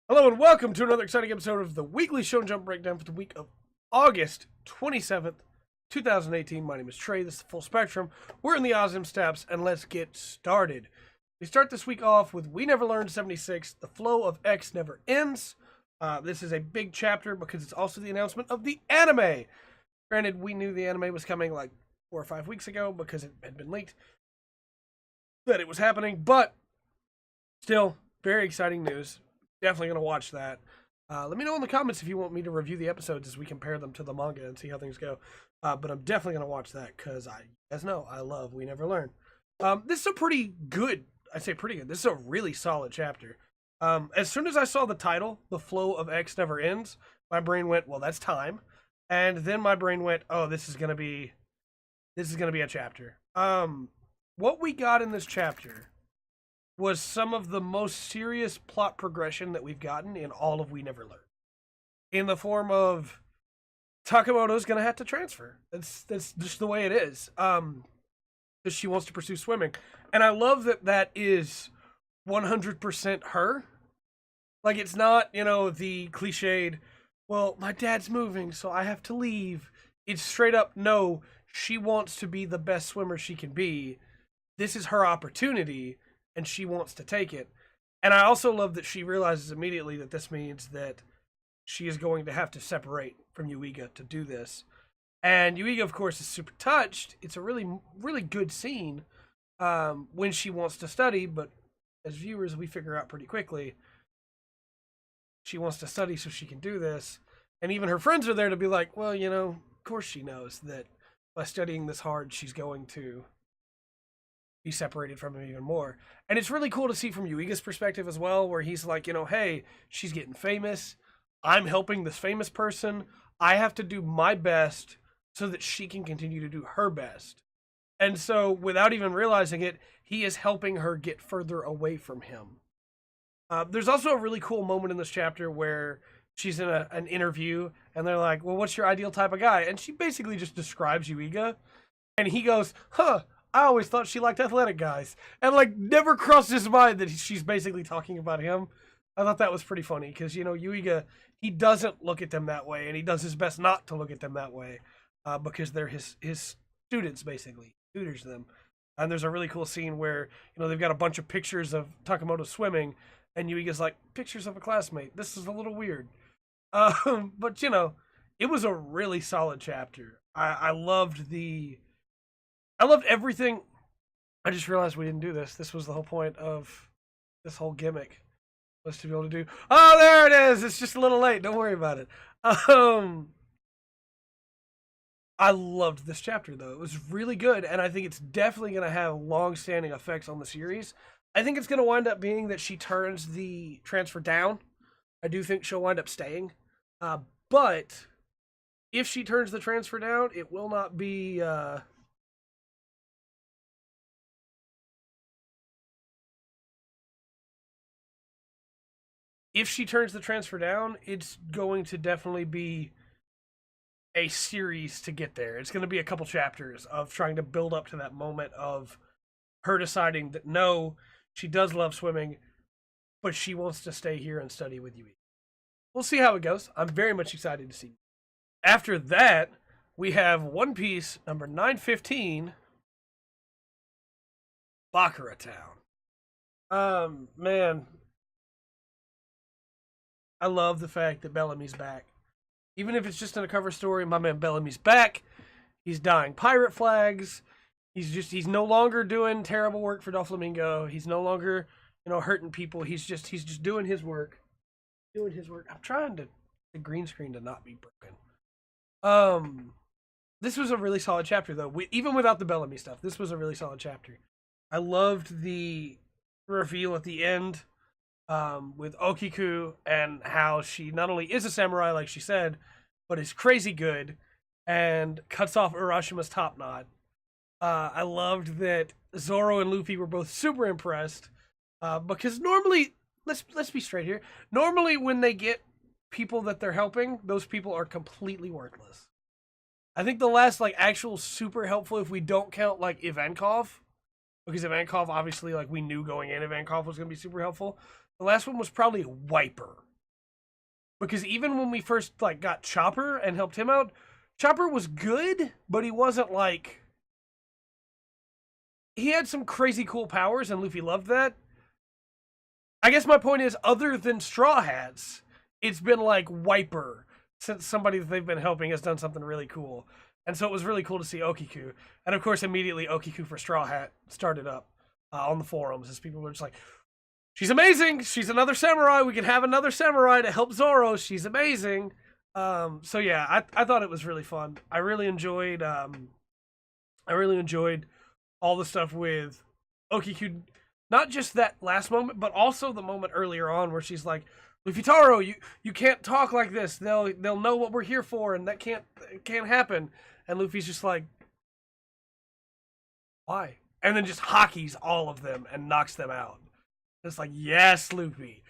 Hello and welcome to another exciting episode of the weekly Shonen Jump Breakdown for the week of August 27th, 2018. My name is Trey, this is Full Spectrum. We're in the Ozim Steps, and let's get started. We start this week off with We Never Learned 76, The Flow of X Never Ends. This is a big chapter because it's also the announcement of the anime. Granted, we knew the anime was coming like 4 or 5 weeks ago because it had been leaked that it was happening, but still, very exciting news. Definitely going to watch that. Let me know in the comments if you want me to review the episodes as we compare them to the manga and see how things go. But I'm definitely going to watch that because you guys know I love We Never Learn. This is a pretty good, I say pretty good, this is a really solid chapter. As soon as I saw the title, The Flow of X Never Ends, my brain went, well, that's time. And then my brain went, oh, this is going to be a chapter. What we got in this chapter was some of the most serious plot progression that we've gotten in all of We Never Learned. In the form of Takamoto's gonna have to transfer. That's just the way it is. Because she wants to pursue swimming. And I love that that is 100% her. Like, it's not, the cliched, well, my dad's moving, so I have to leave. It's straight up, no, she wants to be the best swimmer she can be. This is her opportunity, and she wants to take it. And I also love that she realizes immediately that this means that she is going to have to separate from Yuiga to do this. And Yuiga, of course, is super touched. It's a really, really good scene when she wants to study, but as viewers, we figure out pretty quickly she wants to study so she can do this. And even her friends are there to be like, well, of course she knows that by studying this hard, she's going to be separated from him even more. And it's really cool to see from Yuiga's perspective as well, where he's like, hey, she's getting famous. I'm helping this famous person. I have to do my best so that she can continue to do her best. And so, without even realizing it, he is helping her get further away from him. There's also a really cool moment in this chapter where she's in an interview, and they're like, well, what's your ideal type of guy? And she basically just describes Yuiga. And he goes, I always thought she liked athletic guys. And, never crossed his mind that she's basically talking about him. I thought that was pretty funny because, Yuiga, he doesn't look at them that way, and he does his best not to look at them that way because they're his students, basically. He tutors them. And there's a really cool scene where, they've got a bunch of pictures of Takamoto swimming, and Yuiga's like, pictures of a classmate. This is a little weird. But, it was a really solid chapter. I loved everything. I just realized we didn't do this. This was the whole point of this whole gimmick, was to be able to do. Oh, there it is. It's just a little late. Don't worry about it. I loved this chapter, though. It was really good, and I think it's definitely going to have long-standing effects on the series. I think it's going to wind up being that she turns the transfer down. I do think she'll wind up staying. But if she turns the transfer down, it will not be if she turns the transfer down, it's going to definitely be a series to get there. It's going to be a couple chapters of trying to build up to that moment of her deciding that no, she does love swimming, but she wants to stay here and study with you. We'll see how it goes. I'm very much excited to see. After that, we have One Piece number 915, Bakura Town. Man, I love the fact that Bellamy's back. Even if it's just in a cover story, my man Bellamy's back. He's dyeing pirate flags. He's no longer doing terrible work for Doflamingo. He's no longer, hurting people. He's just doing his work. I'm trying to the green screen to not be broken. This was a really solid chapter, though. Even without the Bellamy stuff, this was a really solid chapter. I loved the reveal at the end with Okiku and how she not only is a samurai, like she said, but is crazy good and cuts off Urashima's top knot. I loved that Zoro and Luffy were both super impressed because normally, let's be straight here. Normally, when they get people that they're helping, those people are completely worthless. I think the last actual super helpful, if we don't count Ivankov, because Ivankov obviously we knew going in Ivankov was going to be super helpful. The last one was probably Wiper. because even when we first like got Chopper and helped him out, Chopper was good, but he wasn't like, he had some crazy cool powers, and Luffy loved that. I guess my point is, other than Straw Hats, it's been like Wiper, since somebody that they've been helping has done something really cool. And so it was really cool to see Okiku. And of course, immediately Okiku for Straw Hat started up on the forums as people were just like, she's amazing. She's another samurai. We can have another samurai to help Zoro. She's amazing. So yeah, I thought it was really fun. I really enjoyed all the stuff with Okiku. Not just that last moment, but also the moment earlier on where she's like, Luffy-Taro, you can't talk like this. They'll know what we're here for, and that can't happen. And Luffy's just like, why? And then just hockeys all of them and knocks them out. It's like, yes, Luffy.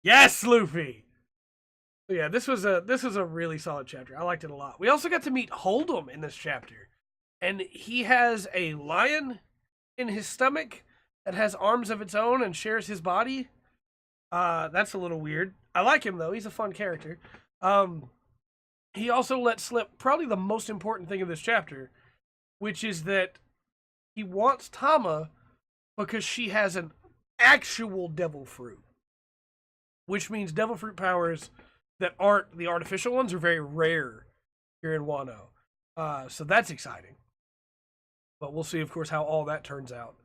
Yes, Luffy. So yeah, this was a really solid chapter. I liked it a lot. We also got to meet Hold'em in this chapter. And he has a lion in his stomach that has arms of its own and shares his body. That's a little weird. I like him though. He's a fun character. He also let slip probably the most important thing of this chapter, which is that he wants Tama because she has an actual devil fruit, which means devil fruit powers that aren't the artificial ones are very rare here in Wano. So that's exciting. But we'll see, of course, how all that turns out.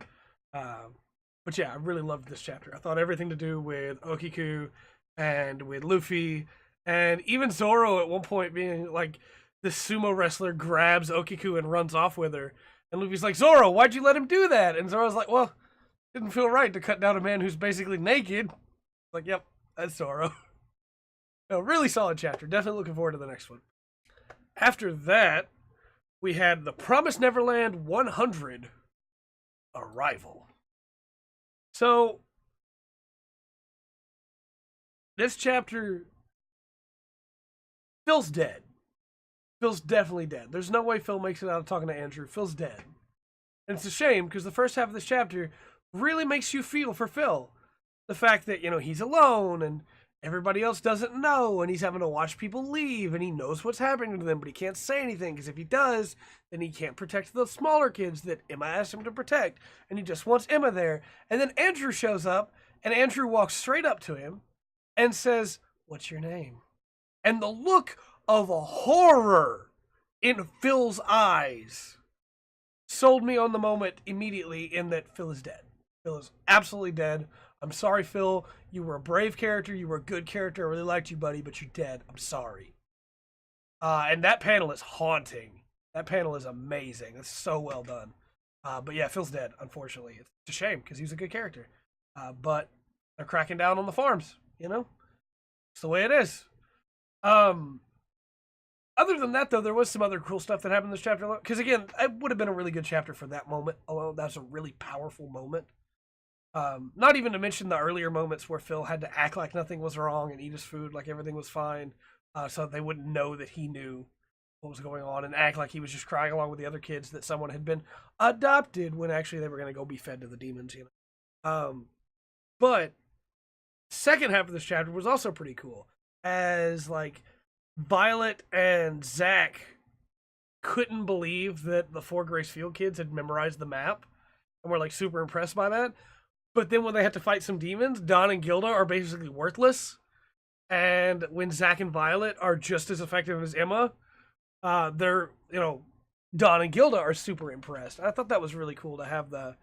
But yeah, I really loved this chapter. I thought everything to do with Okiku and with Luffy and even Zoro at one point being like, this sumo wrestler grabs Okiku and runs off with her. And Luffy's like, Zoro, why'd you let him do that? And Zoro's like, well, didn't feel right to cut down a man who's basically naked. Like, yep, that's Zoro. A really solid chapter. Definitely looking forward to the next one. After that, we had the Promised Neverland 100 Arrival. So, this chapter, Phil's dead. Phil's definitely dead. There's no way Phil makes it out of talking to Andrew. Phil's dead. And it's a shame, because the first half of this chapter really makes you feel for Phil. The fact that, he's alone, and everybody else doesn't know, and he's having to watch people leave, and he knows what's happening to them, but he can't say anything, because if he does, then he can't protect the smaller kids that Emma asked him to protect, and he just wants Emma there. And then Andrew shows up, and Andrew walks straight up to him and says, "What's your name?" And the look of horror in Phil's eyes sold me on the moment immediately in that Phil is dead. Phil is absolutely dead. I'm sorry, Phil. You were a brave character. You were a good character. I really liked you, buddy, but you're dead. I'm sorry. And that panel is haunting. That panel is amazing. It's so well done. But yeah, Phil's dead, unfortunately. It's a shame because he was a good character. But they're cracking down on the farms, It's the way it is. Other than that, though, there was some other cool stuff that happened in this chapter. Because, again, it would have been a really good chapter for that moment, although that's a really powerful moment. Not even to mention the earlier moments where Phil had to act like nothing was wrong and eat his food like everything was fine, so that they wouldn't know that he knew what was going on, and act like he was just crying along with the other kids that someone had been adopted when actually they were going to go be fed to the demons, But second half of this chapter was also pretty cool, as like Violet and Zach couldn't believe that the 4 Grace Field kids had memorized the map, and were like super impressed by that. But then when they had to fight some demons, Don and Gilda are basically worthless. And when Zach and Violet are just as effective as Emma, they're, Don and Gilda are super impressed. I thought that was really cool to have the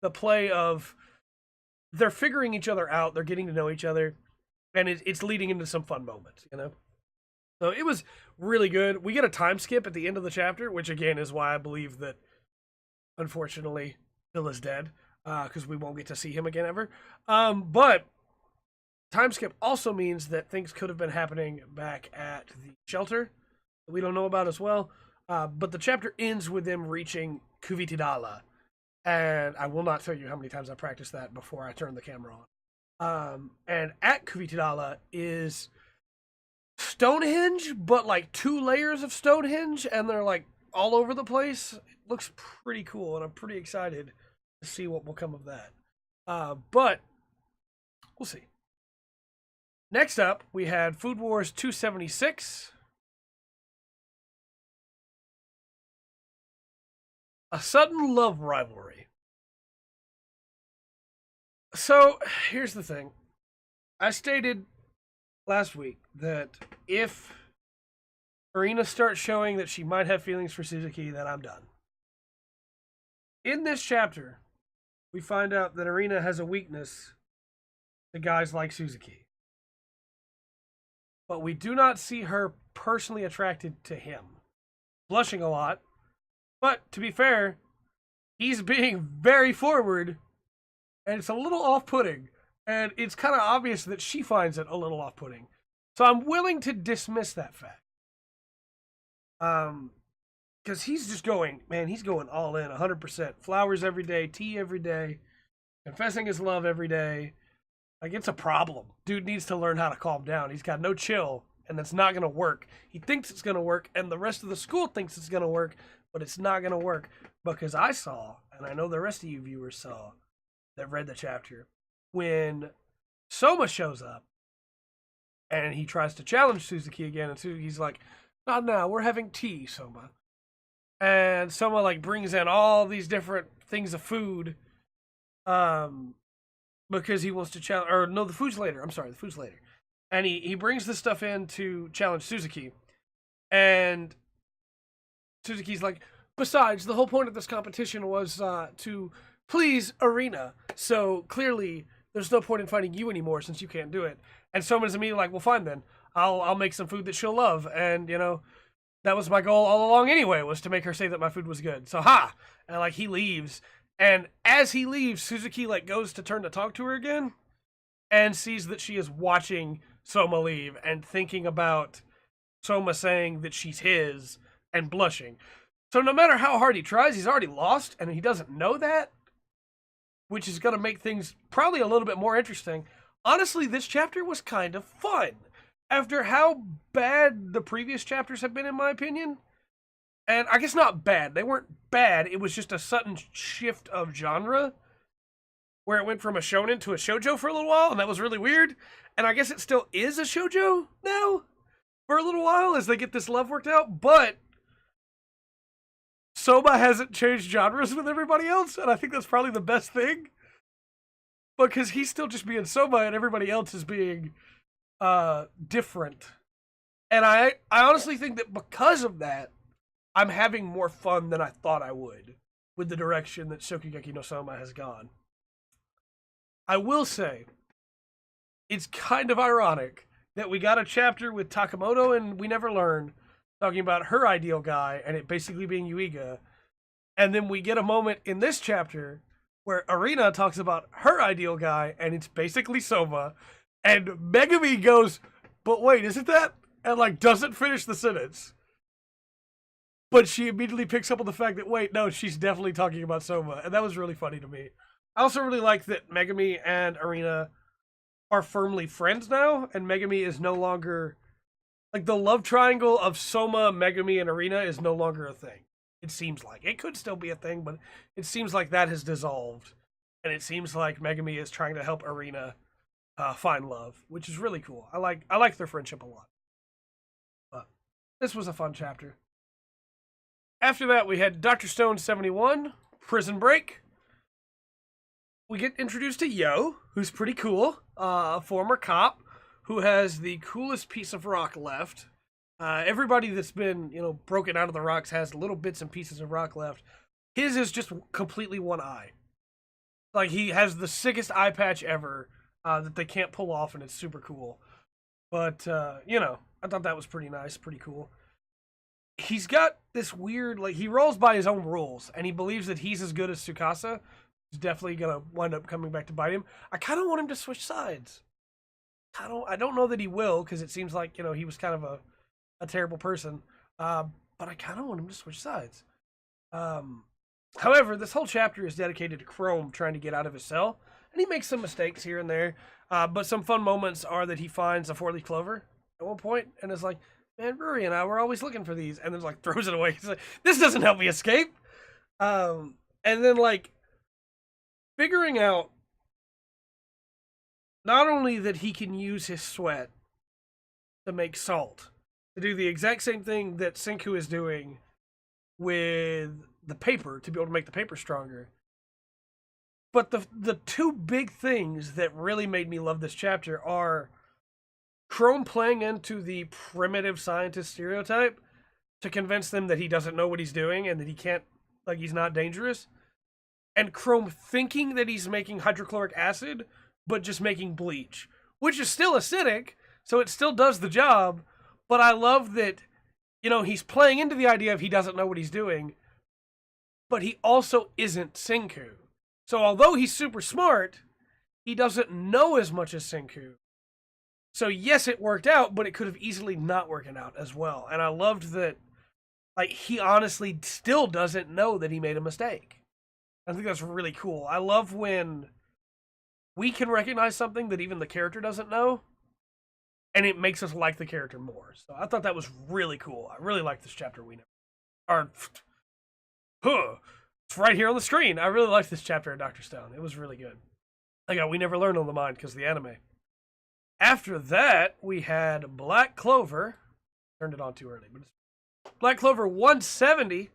play of they're figuring each other out, they're getting to know each other, and it's leading into some fun moments, So it was really good. We get a time skip at the end of the chapter, which again is why I believe that, unfortunately, Phil is dead. Because we won't get to see him again ever. But time skip also means that things could have been happening back at the shelter that we don't know about as well. But the chapter ends with them reaching Kuvitidala. And I will not tell you how many times I practiced that before I turned the camera on. And at Kuvitidala is Stonehenge, but like 2 layers of Stonehenge, and they're like all over the place. It looks pretty cool, and I'm pretty excited to see what will come of that. But we'll see. Next up, we had Food Wars 276. A sudden love rivalry. So, here's the thing. I stated last week that if Arina starts showing that she might have feelings for Suzuki, then I'm done. In this chapter, we find out that Arina has a weakness to guys like Suzuki. But we do not see her personally attracted to him. Blushing a lot. But, to be fair, he's being very forward, and it's a little off-putting. And it's kind of obvious that she finds it a little off-putting. So I'm willing to dismiss that fact. Because he's just going, man, he's going all in, 100%. Flowers every day, tea every day, confessing his love every day. Like, it's a problem. Dude needs to learn how to calm down. He's got no chill, and that's not going to work. He thinks it's going to work, and the rest of the school thinks it's going to work, but it's not going to work. Because I saw, and I know the rest of you viewers saw, that read the chapter, when Soma shows up, and he tries to challenge Suzuki again, and Suzuki's like, not now, we're having tea, Soma. And Soma, like, brings in all these different things of food, because he wants to challenge, or no, the food's later. I'm sorry, the food's later. And he brings this stuff in to challenge Suzuki. And Suzuki's like, besides, the whole point of this competition was to please Arina. So clearly, there's no point in fighting you anymore since you can't do it. And Soma's immediately like, well, fine then. I'll make some food that she'll love. And, you know, that was my goal all along anyway, was to make her say that my food was good. So, ha! And, like, he leaves. And as he leaves, Suzuki, like, goes to turn to talk to her again and sees that she is watching Soma leave and thinking about Soma saying that she's his and blushing. So no matter how hard he tries, he's already lost, and he doesn't know that, which is going to make things probably a little bit more interesting. Honestly, this chapter was kind of fun. After how bad the previous chapters have been, in my opinion, and I guess not bad. They weren't bad. It was just a sudden shift of genre where it went from a shonen to a shoujo for a little while, and that was really weird. And I guess it still is a shoujo now for a little while as they get this love worked out. But Soma hasn't changed genres with everybody else, and I think that's probably the best thing. Because he's still just being Soma, and everybody else is being different. And I honestly think that because of that, I'm having more fun than I thought I would with the direction that Shokugeki no Soma has gone. I will say, it's kind of ironic that we got a chapter with Takamoto and We Never Learn talking about her ideal guy and it basically being Yuiga. And then we get a moment in this chapter where Arina talks about her ideal guy and it's basically Soma. And Megumi goes, but wait, isn't that? And like doesn't finish the sentence. But she immediately picks up on the fact that, wait, no, she's definitely talking about Soma. And that was really funny to me. I also really like that Megumi and Arina are firmly friends now. And Megumi is no longer... like, the love triangle of Soma, Megumi, and Arina is no longer a thing. It seems like. It could still be a thing, but it seems like that has dissolved. And it seems like Megumi is trying to help Arina find love, which is really cool. I like their friendship a lot. But this was a fun chapter. After that, we had Dr. Stone 71, Prison Break. We get introduced to Yo, who's pretty cool, a former cop who has the coolest piece of rock left. Everybody that's been, broken out of the rocks has little bits and pieces of rock left. His is just completely one eye. Like, he has the sickest eye patch ever that they can't pull off, and it's super cool. But, I thought that was pretty nice, pretty cool. He's got this weird, he rolls by his own rules, and he believes that he's as good as Tsukasa. He's definitely going to wind up coming back to bite him. I kind of want him to switch sides. I don't know that he will, because it seems like, he was kind of a terrible person. But I kind of want him to switch sides. However, this whole chapter is dedicated to Chrome trying to get out of his cell. And he makes some mistakes here and there. But some fun moments are that he finds a 4-leaf clover at one point, and is like, man, Rory and I were always looking for these. And then, throws it away. He's like, this doesn't help me escape. And then, figuring out not only that he can use his sweat to make salt, to do the exact same thing that Senku is doing with the paper to be able to make the paper stronger. But the two big things that really made me love this chapter are Chrome playing into the primitive scientist stereotype to convince them that he doesn't know what he's doing and that he can't, like, he's not dangerous. And Chrome thinking that he's making hydrochloric acid, but just making bleach, which is still acidic, so it still does the job. But I love that, he's playing into the idea of he doesn't know what he's doing, but he also isn't Senku. So although he's super smart, he doesn't know as much as Senku. So yes, it worked out, but it could have easily not worked out as well. And I loved that, like, he honestly still doesn't know that he made a mistake. I think that's really cool. I love when we can recognize something that even the character doesn't know, and it makes us like the character more. So I thought that was really cool. I really like this chapter. It's right here on the screen. I really liked this chapter in Dr. Stone. It was really good. We never learned on the mind because of the anime. After that, we had Black Clover. Turned it on too early, but it's Black Clover 170.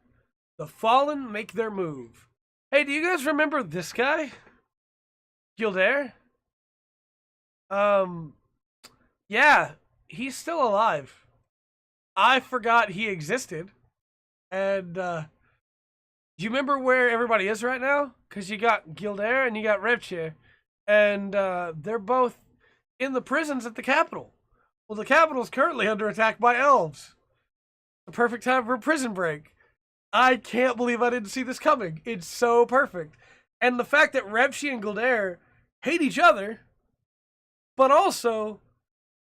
The Fallen make their move. Hey, do you guys remember this guy? Gildair? Yeah, he's still alive. I forgot he existed. And, do you remember where everybody is right now? Because you got Gildair and you got Repche. And they're both in the prisons at the capital. Well, the capital's currently under attack by elves. The perfect time for a prison break. I can't believe I didn't see this coming. It's so perfect. And the fact that Repche and Gildair hate each other, but also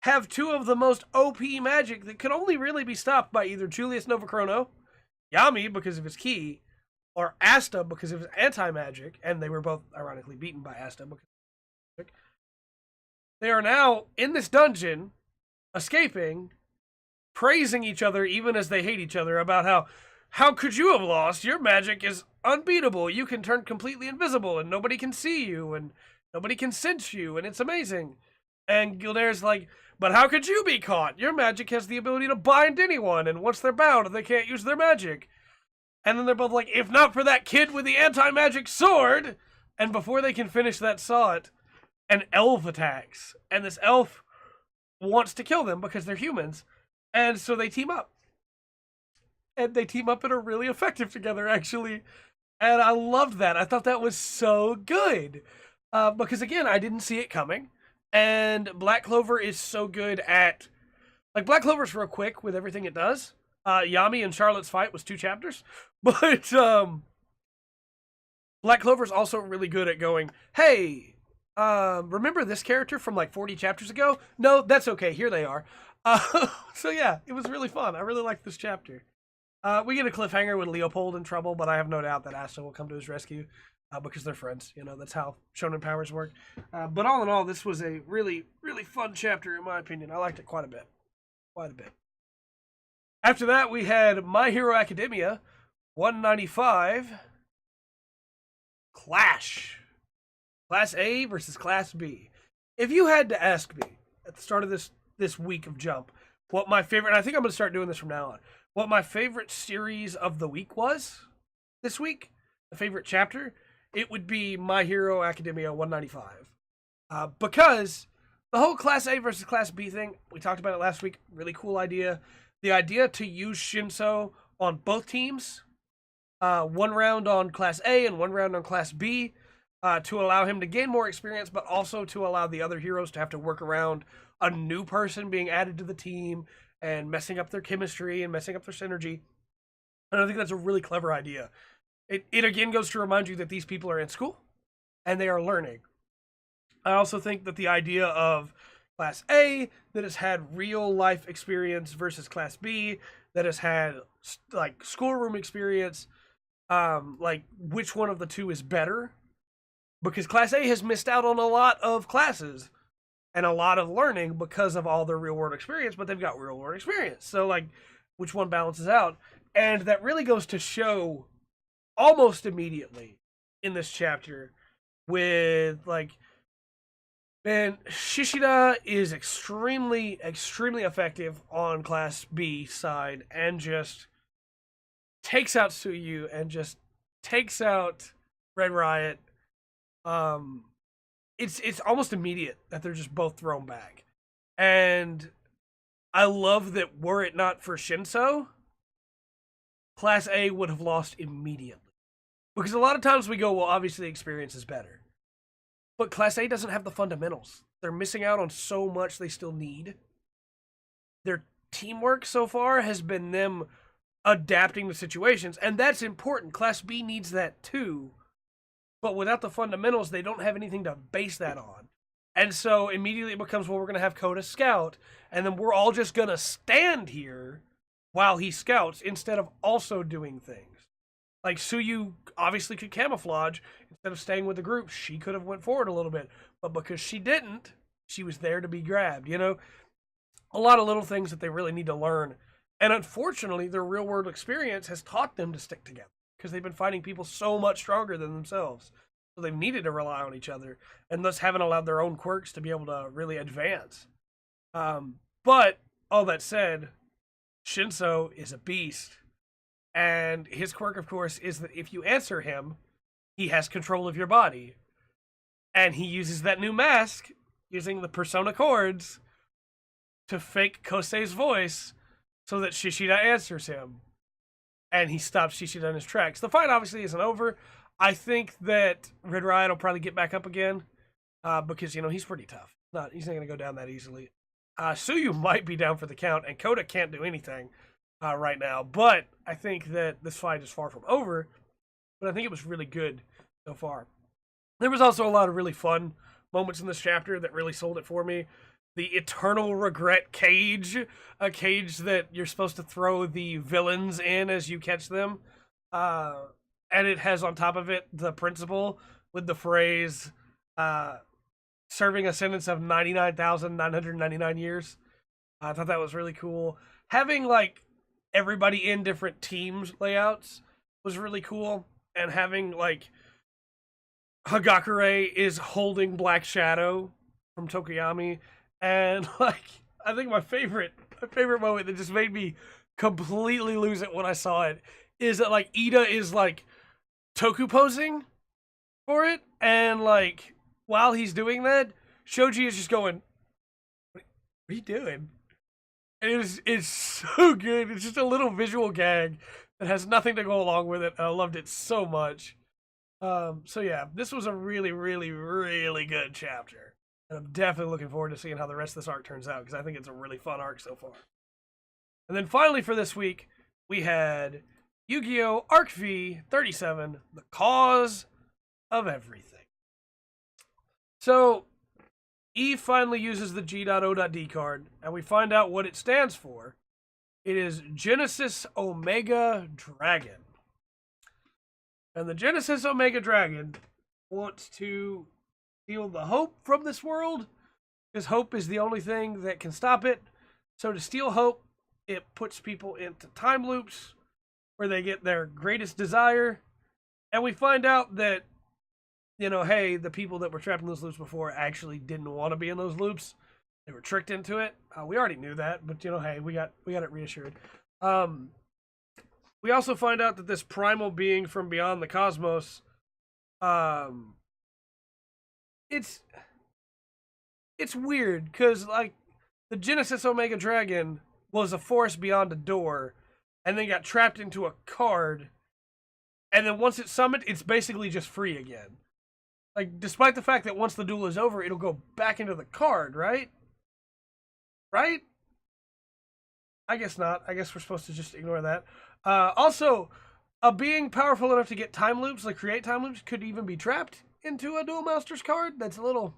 have two of the most OP magic that could only really be stopped by either Julius Novachrono, Yami because of his ki, or Asta because of his anti-magic, and they were both ironically beaten by Asta because of magic. They are now in this dungeon, escaping, praising each other even as they hate each other about how could you have lost? Your magic is unbeatable. You can turn completely invisible and nobody can see you and nobody can sense you and it's amazing. And Gildair's like, but how could you be caught? Your magic has the ability to bind anyone, and once they're bound, they can't use their magic. And then they're both like, if not for that kid with the anti-magic sword! And before they can finish that thought, an elf attacks. And this elf wants to kill them because they're humans. And so they team up. And they team up and are really effective together, actually. And I loved that. I thought that was so good. Because, again, I didn't see it coming. And Black Clover is so good at... Black Clover's real quick with everything it does. Yami and Charlotte's fight was 2 chapters. But Black Clover's also really good at going, hey, remember this character from 40 chapters ago? No, that's okay. Here they are. So yeah, it was really fun. I really liked this chapter. We get a cliffhanger with Leopold in trouble, but I have no doubt that Asta will come to his rescue because they're friends. That's how Shonen powers work. But all in all, this was a really, really fun chapter in my opinion. I liked it quite a bit. Quite a bit. After that, we had My Hero Academia 195 Clash. Class A versus Class B. If you had to ask me at the start of this week of Jump, what my favorite, and I think I'm going to start doing this from now on, what my favorite series of the week was this week, the favorite chapter, it would be My Hero Academia 195. Because the whole Class A versus Class B thing, we talked about it last week, really cool idea. The idea to use Shinso on both teams, 1 round on Class A and 1 round on Class B, to allow him to gain more experience, but also to allow the other heroes to have to work around a new person being added to the team and messing up their chemistry and messing up their synergy. And I think that's a really clever idea. It again goes to remind you that these people are in school and they are learning. I also think that the idea of Class A that has had real life experience versus Class B that has had schoolroom experience, which one of the two is better? Because Class A has missed out on a lot of classes and a lot of learning because of all their real world experience, but they've got real world experience. So which one balances out? And that really goes to show almost immediately in this chapter with And Shishida is extremely, extremely effective on Class B side and just takes out Suyu and just takes out Red Riot. Um, it's almost immediate that they're just both thrown back. And I love that were it not for Shinso, Class A would have lost immediately. Because a lot of times we go, well, obviously experience is better. But Class A doesn't have the fundamentals. They're missing out on so much they still need. Their teamwork so far has been them adapting to situations, and that's important. Class B needs that too. But without the fundamentals, they don't have anything to base that on. And so immediately it becomes, well, we're going to have Kota scout, and then we're all just going to stand here while he scouts instead of also doing things. Like Suyu obviously could camouflage. Instead of staying with the group, she could have went forward a little bit. But because she didn't, she was there to be grabbed, you know? A lot of little things that they really need to learn. And unfortunately, their real world experience has taught them to stick together because they've been fighting people so much stronger than themselves. So they've needed to rely on each other and thus haven't allowed their own quirks to be able to really advance. But all that said, Shinso is a beast. And his quirk, of course, is that if you answer him, he has control of your body. And he uses that new mask, using the persona chords, to fake Kosei's voice so that Shishida answers him. And he stops Shishida in his tracks. The fight obviously isn't over. I think that Red Riot will probably get back up again because, you know, he's pretty tough. He's not going to go down that easily. Suyu might be down for the count, and Kota can't do anything right now. But I think that this fight is far from over. But I think it was really good so far. There was also a lot of really fun moments in this chapter that really sold it for me. The Eternal Regret cage, a cage that you're supposed to throw the villains in as you catch them. And it has on top of it the principle with the phrase, serving a sentence of 99,999 years. I thought that was really cool. Having, like, everybody in different teams layouts was really cool. And having, like, Hagakure is holding Black Shadow from Tokoyami. And, like, I think my favorite moment that just made me completely lose it when I saw it is that, like, Ida is, like, Toku posing for it. And, like, while he's doing that, Shoji is just going, what are you doing? And it's so good. It's just a little visual gag that has nothing to go along with it. I loved it so much. So yeah, this was a really, really, really good chapter. And I'm definitely looking forward to seeing how the rest of this arc turns out, because I think it's a really fun arc so far. And then finally for this week, we had Yu-Gi-Oh! Arc V 37, The Cause of Everything. So, Eve finally uses the G.O.D card, and we find out what it stands for. It is Genesis Omega Dragon. And the Genesis Omega Dragon wants to steal the hope from this world, because hope is the only thing that can stop it. So to steal hope, it puts people into time loops where they get their greatest desire. And we find out that, you know, hey, the people that were trapped in those loops before actually didn't want to be in those loops. They were tricked into it. We already knew that, but, you know, hey, we got it reassured. We also find out that this primal being from beyond the cosmos, it's weird, because, like, the Genesis Omega Dragon was a force beyond a door, and then got trapped into a card, and then once it's summoned, it's basically just free again. Like, despite the fact that once the duel is over, it'll go back into the card, right? Right? I guess not. I guess we're supposed to just ignore that. Also, a being powerful enough to get time loops, like create time loops, could even be trapped into a Duel Masters card. That's a little,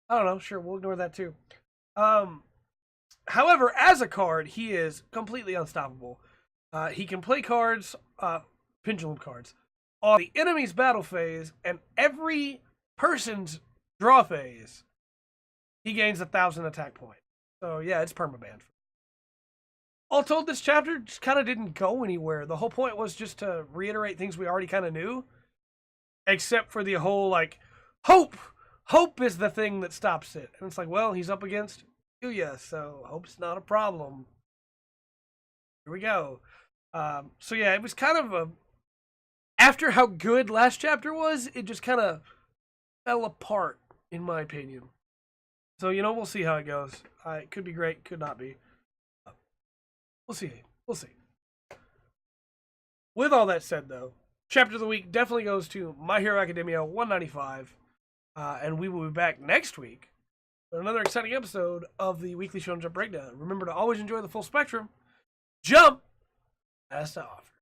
I don't know. Sure, we'll ignore that too. However, as a card, he is completely unstoppable. He can play cards, pendulum cards, on the enemy's battle phase and every person's draw phase. He gains 1,000 attack points. So yeah, it's permabanned. All told, this chapter just kind of didn't go anywhere. The whole point was just to reiterate things we already kind of knew. Except for the whole, like, hope hope is the thing that stops it. And it's like, well, he's up against Yuya, so hope's not a problem. Here we go. So yeah, it was kind of a... After how good last chapter was, it just kind of fell apart, in my opinion. So, we'll see how it goes. It could be great, could not be. We'll see. We'll see. With all that said, though, chapter of the week definitely goes to My Hero Academia 195. And we will be back next week with another exciting episode of the Weekly Shonen Jump Breakdown. Remember to always enjoy the full spectrum. Jump as often.